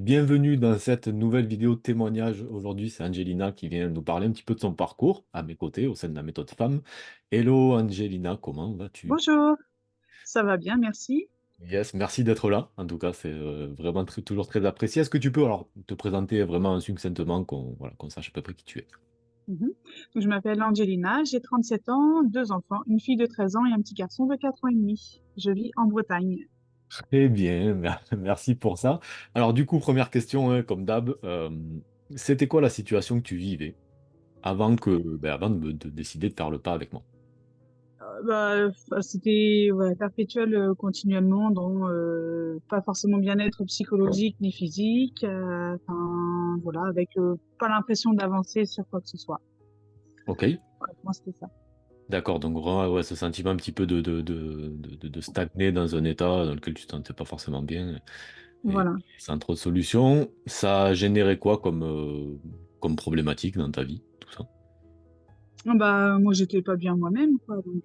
Bienvenue dans cette nouvelle vidéo témoignage. Aujourd'hui, c'est Angelina qui vient nous parler un petit peu de son parcours à mes côtés au sein de la méthode femme. Hello Angelina, comment vas-tu? Bonjour, ça va bien, merci. Yes, merci d'être là. En tout cas, c'est vraiment toujours très apprécié. Est-ce que tu peux alors te présenter vraiment succinctement qu'on sache à peu près qui tu es? Mhm. Donc, je m'appelle Angelina, j'ai 37 ans, deux enfants, une fille de 13 ans et un petit garçon de 4 ans et demi. Je vis en Bretagne. Très bien, merci pour ça. Alors du coup, première question, hein, comme d'hab, c'était quoi la situation que tu vivais avant de décider de faire le pas avec moi? C'était ouais, perpétuel continuellement, donc pas forcément bien-être psychologique ni physique, enfin voilà, avec pas l'impression d'avancer sur quoi que ce soit. Ok. Moi, c'était ça. D'accord, donc vraiment, ouais, ce sentiment un petit peu de stagner dans un état dans lequel tu ne te sentais pas forcément bien et Voilà. sans trop de solutions, ça a généré quoi comme problématique dans ta vie, tout ça? Ah bah, moi, j'étais pas bien moi-même, quoi. Donc,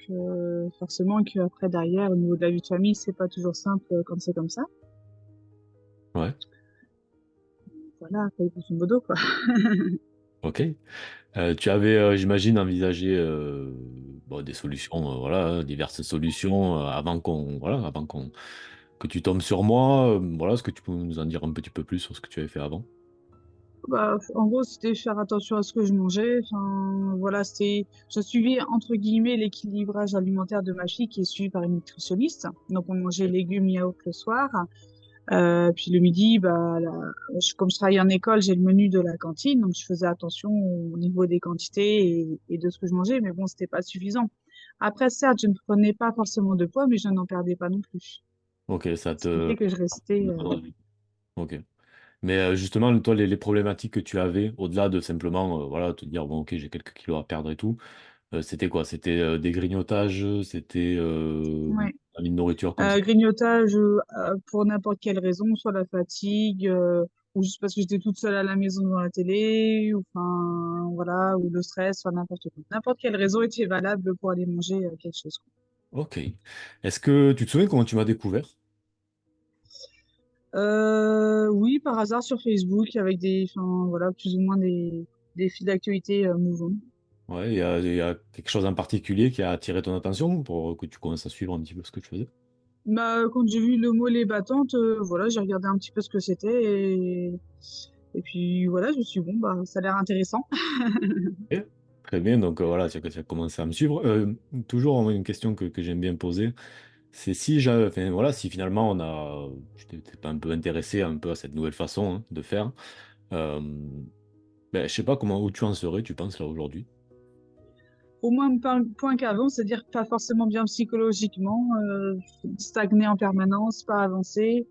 forcément qu'après, derrière, au niveau de la vie de famille, c'est pas toujours simple quand c'est comme ça. Ouais, Voilà, fait grosso modo, quoi. ok. Tu avais, j'imagine, envisagé bon, des solutions, voilà, hein, diverses solutions avant que tu tombes sur moi. Voilà, est-ce que tu peux nous en dire un petit peu plus sur ce que tu avais fait avant? Bah, en gros, c'était faire attention à ce que je mangeais. Enfin, voilà, je suivais, entre guillemets, l'équilibrage alimentaire de ma fille qui est suivi par une nutritionniste. Donc, on mangeait légumes, yaourt le soir. Puis le midi, comme je travaillais en école, j'ai le menu de la cantine, donc je faisais attention au niveau des quantités et de ce que je mangeais, mais bon, c'était pas suffisant. Après, certes, je ne prenais pas forcément de poids, mais je n'en perdais pas non plus. Ok, ça Ce qui te... fait que je restais. Ok. Mais justement, toi, les problématiques que tu avais, au-delà de simplement voilà, te dire, bon, ok, j'ai quelques kilos à perdre et tout, c'était quoi? C'était des grignotages, c'était Ouais. envie de nourriture comme ça. Grignotage pour n'importe quelle raison, soit la fatigue, ou juste parce que j'étais toute seule à la maison devant la télé, ou enfin voilà, ou le stress, enfin n'importe quoi. N'importe quelle raison était valable pour aller manger quelque chose. Ok. Est-ce que tu te souviens comment tu m'as découvert? Oui, par hasard sur Facebook, avec enfin voilà, plus ou moins des fils d'actualité mouvants. Ouais, il y a quelque chose en particulier qui a attiré ton attention pour que tu commences à suivre un petit peu ce que je faisais? Bah, quand j'ai vu le mot les battantes, voilà, j'ai regardé un petit peu ce que c'était et puis voilà, je me suis dit, bon, bah, ça a l'air intéressant. Ok. Très bien, donc voilà, tu as commencé à me suivre. Toujours moi, une question que j'aime bien poser. C'est si j'avais, enfin, voilà, si finalement je t'étais pas un peu intéressé un peu à cette nouvelle façon hein, de faire, euh, ben, je sais pas où tu en serais, tu penses là aujourd'hui. Au moins, point qu'avant, c'est-à-dire pas forcément bien psychologiquement, stagner en permanence, pas avancer.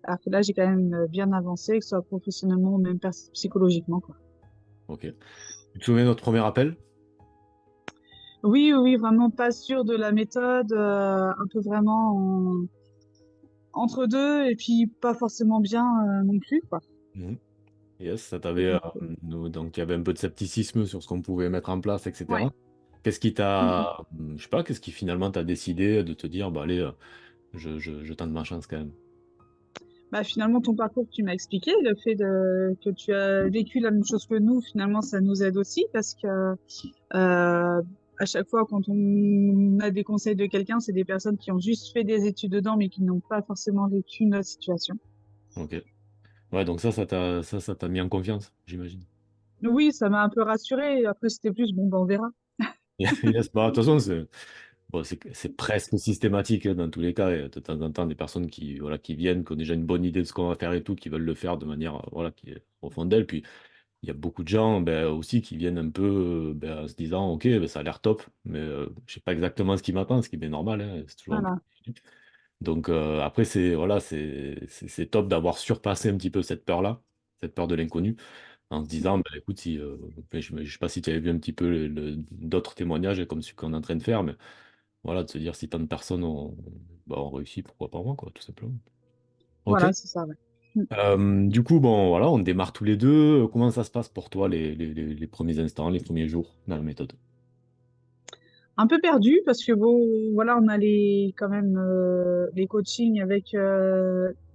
Alors que là, j'ai quand même bien avancé, que ce soit professionnellement ou même psychologiquement, quoi. Ok. Tu te souviens de notre premier appel? Oui, oui, oui, vraiment pas sûr de la méthode, un peu vraiment entre deux, et puis pas forcément bien non plus, quoi. Mhm. Yes, ça t'avait Donc, donc il y avait un peu de scepticisme sur ce qu'on pouvait mettre en place, ouais. etc. Qu'est-ce qui Mm, mm. t'a, je sais pas, qu'est-ce qui finalement t'a décidé de te dire, bah allez, je tente ma chance quand même. Bah, finalement, ton parcours que tu m'as expliqué, le fait que tu as vécu la même chose que nous, finalement, ça nous aide aussi parce que à chaque fois, quand on a des conseils de quelqu'un, c'est des personnes qui ont juste fait des études dedans, mais qui n'ont pas forcément vécu notre situation. Ok. Ouais, donc ça t'a mis en confiance, j'imagine. Oui, ça m'a un peu rassurée. Après, c'était plus, bon, ben, on verra. Yes, bah, de toute façon, bon, c'est presque systématique hein, dans tous les cas. Et de temps en temps, des personnes voilà, qui viennent, qui ont déjà une bonne idée de ce qu'on va faire et tout, qui veulent le faire de manière voilà, qui est au fond d'elles. Puis il y a beaucoup de gens ben, aussi qui viennent un peu ben, en se disant, OK, ben, ça a l'air top, mais je sais pas exactement ce qui m'attend, ce qui est bien normal, hein, c'est toujours un peu. Voilà. Donc après, voilà, c'est top d'avoir surpassé un petit peu cette peur-là, cette peur de l'inconnu en se disant, bah, écoute, si, je sais pas si tu avais vu un petit peu d'autres témoignages comme celui qu'on est en train de faire, mais voilà, de se dire si tant de personnes ont réussi, pourquoi pas moi, quoi, tout simplement. Ok. Voilà, c'est ça, ouais. Mm. Du coup, bon, voilà, on démarre tous les deux. Comment ça se passe pour toi les premiers instants, les premiers jours dans la méthode? Un peu perdu parce que bon, voilà, on a quand même les coachings avec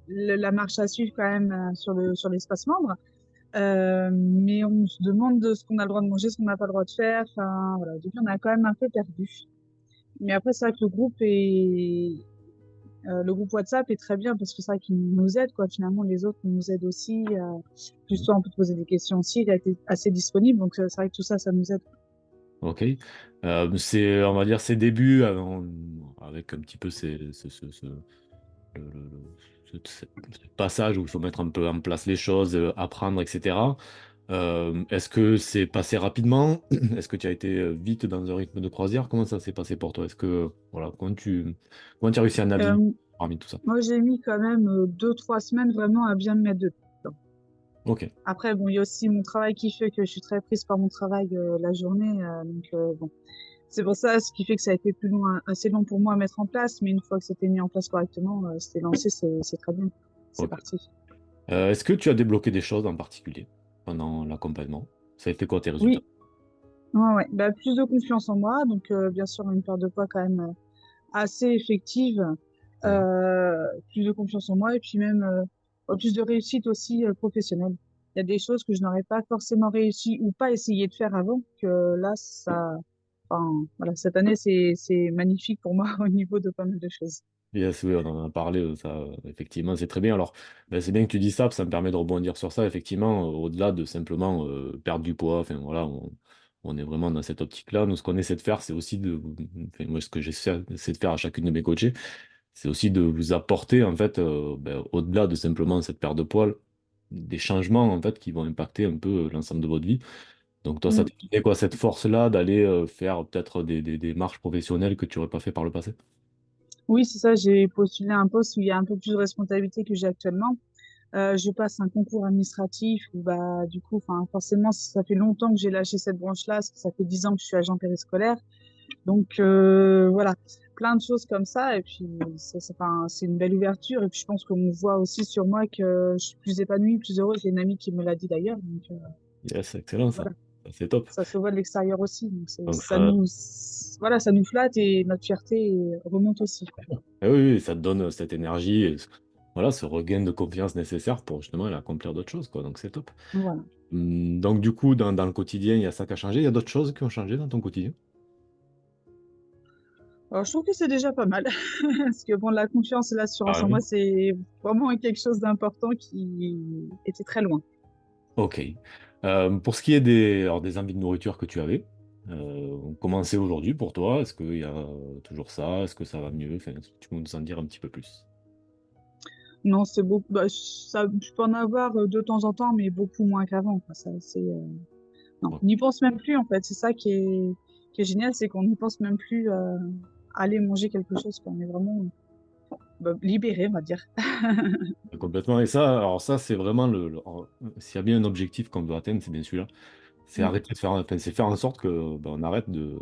la marche à suivre quand même sur l'espace membre. Mais on se demande de ce qu'on a le droit de manger, ce qu'on n'a pas le droit de faire. Enfin, voilà. Depuis, on a quand même un peu perdu. Mais après, c'est vrai que le groupe WhatsApp est très bien parce que c'est vrai qu'il nous aide, quoi. Finalement, les autres nous aident aussi. Justement, on peut te poser des questions aussi. Il a été assez disponible. Donc, c'est vrai que tout ça, ça nous aide. Ok. C'est, on va dire, ses débuts avec un petit peu ce passage où il faut mettre un peu en place les choses, apprendre, etc. Est-ce que c'est passé rapidement? Est-ce que tu as été vite dans un rythme de croisière? Comment ça s'est passé pour toi? Est-ce que, voilà, comment tu as réussi à naviguer Euh, parmi tout ça? Moi, j'ai mis quand même 2, 3 semaines vraiment à bien me mettre dedans. Ok. Après, bon, il y a aussi mon travail qui fait que je suis très prise par mon travail la journée. Donc, bon. C'est pour ça, ce qui fait que ça a été plus long, assez long pour moi à mettre en place, mais une fois que c'était mis en place correctement, c'était lancé, c'est très bien. C'est Ok. parti. Est-ce que tu as débloqué des choses en particulier pendant l'accompagnement? Ça a été quoi tes résultats? Oui, ouais, ouais. Bah, plus de confiance en moi, donc bien sûr une perte de poids quand même assez effective, Ouais. plus de confiance en moi et puis même plus de réussite aussi professionnelle. Il y a des choses que je n'aurais pas forcément réussi ou pas essayé de faire avant, que là, enfin, voilà, cette année, c'est magnifique pour moi au niveau de pas mal de choses. Yes, oui, on en a parlé, ça, effectivement, c'est très bien. Alors, ben, c'est bien que tu dis ça, ça me permet de rebondir sur ça, effectivement, au-delà de simplement perdre du poids, enfin voilà, on est vraiment dans cette optique-là. Nous, ce qu'on essaie de faire, c'est aussi enfin, moi, ce que j'essaie c'est de faire à chacune de mes coachés, c'est aussi de vous apporter, en fait, ben, au-delà de simplement cette perte de poids, des changements, en fait, qui vont impacter un peu l'ensemble de votre vie. Donc, toi, ça Mm. t'a donné quoi, cette force-là d'aller faire peut-être des marches professionnelles que tu n'aurais pas fait par le passé? Oui, c'est ça, j'ai postulé un poste où il y a un peu plus de responsabilité que j'ai actuellement. Je passe un concours administratif où bah du coup, enfin forcément, ça fait longtemps que j'ai lâché cette branche-là, parce que ça fait 10 ans que je suis agent périscolaire. Donc voilà, plein de choses comme ça. Et puis enfin, c'est une belle ouverture. Et puis je pense qu'on voit aussi sur moi que je suis plus épanouie, plus heureuse. Il y a une amie qui me l'a dit d'ailleurs. Donc Yes, excellent ça. voilà, Ça, c'est top. ça se voit de l'extérieur aussi. Donc Donc ça ça, nous, voilà, ça nous flatte et notre fierté remonte aussi, quoi. eh oui, oui, ça te donne cette énergie, et voilà, ce regain de confiance nécessaire pour justement aller accomplir d'autres choses, quoi. Donc c'est top. Voilà. Donc du coup, dans le quotidien, il y a ça qui a changé. Il y a d'autres choses qui ont changé dans ton quotidien? Alors, je trouve que c'est déjà pas mal. Parce que bon, la confiance et Ah l'assurance en moi, oui. c'est vraiment quelque chose d'important qui était très loin. Ok. Pour ce qui est alors, des envies de nourriture que tu avais, comment c'est aujourd'hui pour toi? Est-ce qu'il y a toujours ça? Est-ce que ça va mieux? Enfin, est-ce que tu peux nous en dire un petit peu plus? Non, c'est beaucoup. Bah, ça, je peux en avoir de temps en temps, mais beaucoup moins qu'avant, quoi. Ça, non, Ouais. on n'y pense même plus en fait. C'est ça qui est génial, c'est qu'on n'y pense même plus à aller manger quelque chose, quoi. On est vraiment bah, libéré, on va dire. Complètement. Et ça, alors ça, c'est vraiment s'il y a bien un objectif qu'on veut atteindre, c'est bien celui-là. C'est Mm, arrêter de faire, enfin, c'est faire en sorte que on arrête de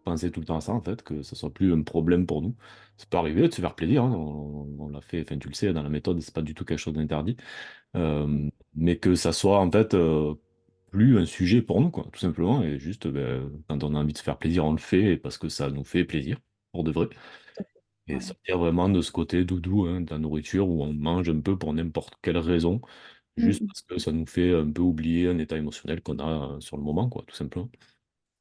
penser tout le temps à ça, en fait, que ce soit plus un problème pour nous. Ça peut arriver de se faire plaisir, hein, on l'a fait, enfin, tu le sais, dans la méthode, c'est pas du tout quelque chose d'interdit. Mais que ça soit en fait plus un sujet pour nous, quoi, tout simplement. Et juste, ben, quand on a envie de se faire plaisir, on le fait parce que ça nous fait plaisir, pour de vrai. tout à fait. Et Ouais. sortir vraiment de ce côté doudou, hein, de la nourriture où on mange un peu pour n'importe quelle raison, juste Mm. parce que ça nous fait un peu oublier un état émotionnel qu'on a sur le moment, quoi, tout simplement.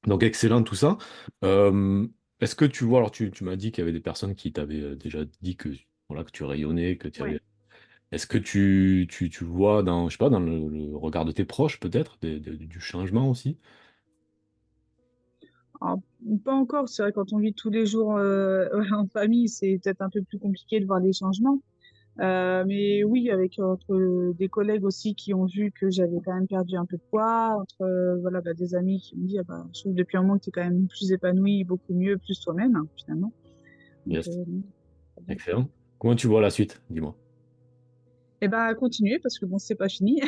Donc excellent tout ça. Euh, Est-ce que tu vois, alors tu m'as dit qu'il y avait des personnes qui t'avaient déjà dit que, voilà, que tu rayonnais, que tu avais. Ouais. Est-ce que tu vois dans, je sais pas, dans le regard de tes proches peut-être, du changement aussi? Alors, pas encore, c'est vrai, quand on vit tous les jours en famille, c'est peut-être un peu plus compliqué de voir les changements. Mais oui, avec entre des collègues aussi qui ont vu que j'avais quand même perdu un peu de poids, entre voilà, bah, des amis qui me disent, ah, bah, je trouve depuis un moment que tu es quand même plus épanouie, beaucoup mieux, plus toi-même, hein, finalement. Donc, Yes, non, très bien. excellent. Comment tu vois la suite? Dis-moi. Et bah, continuer parce que bon, c'est pas fini.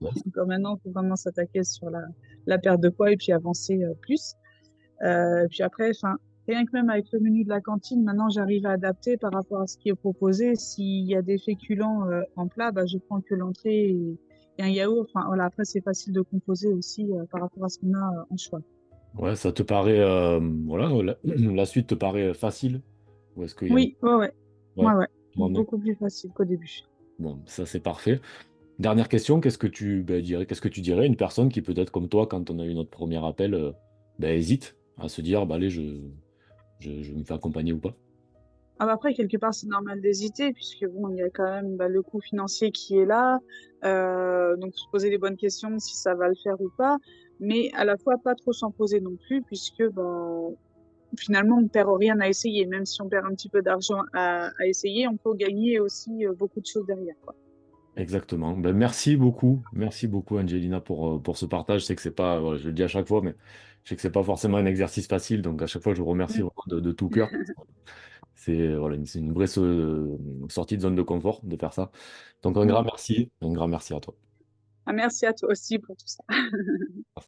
Yes. Donc, maintenant, il faut vraiment s'attaquer sur la perte de poids et puis avancer plus. Puis après, enfin, rien que même avec le menu de la cantine, maintenant j'arrive à adapter par rapport à ce qui est proposé. S'il y a des féculents en plat, bah, je prends que l'entrée et un yaourt. Enfin, voilà, après, c'est facile de composer aussi par rapport à ce qu'on a en choix. Ouais, ça te paraît, voilà, la suite te paraît facile? Ou est-ce qu'il y a. Oui, ouais, ouais, Ouais, ouais, ouais. Bon, mais, beaucoup plus facile qu'au début. bon, ça c'est parfait. Dernière question, qu'est-ce que tu dirais à une personne qui peut-être comme toi, quand on a eu notre premier appel, hésite à se dire, bah allez, je me fais accompagner ou pas? Ah bah après, quelque part, c'est normal d'hésiter, puisque bon, il y a quand même bah, le coût financier qui est là. Donc, se poser les bonnes questions si ça va le faire ou pas. Mais à la fois, pas trop s'en poser non plus, puisque bah, finalement, on ne perd rien à essayer. Même si on perd un petit peu d'argent à essayer, on peut gagner aussi beaucoup de choses derrière, quoi. Exactement. Ben, merci beaucoup Angelina pour ce partage. Je sais que c'est pas, voilà, je le dis à chaque fois, mais je sais que c'est pas forcément un exercice facile. Donc à chaque fois, je vous remercie Mm. vraiment de tout cœur. C'est voilà, c'est une vraie sortie de zone de confort de faire ça. Donc Mm. un grand merci à toi. Ah, merci à toi aussi pour tout ça.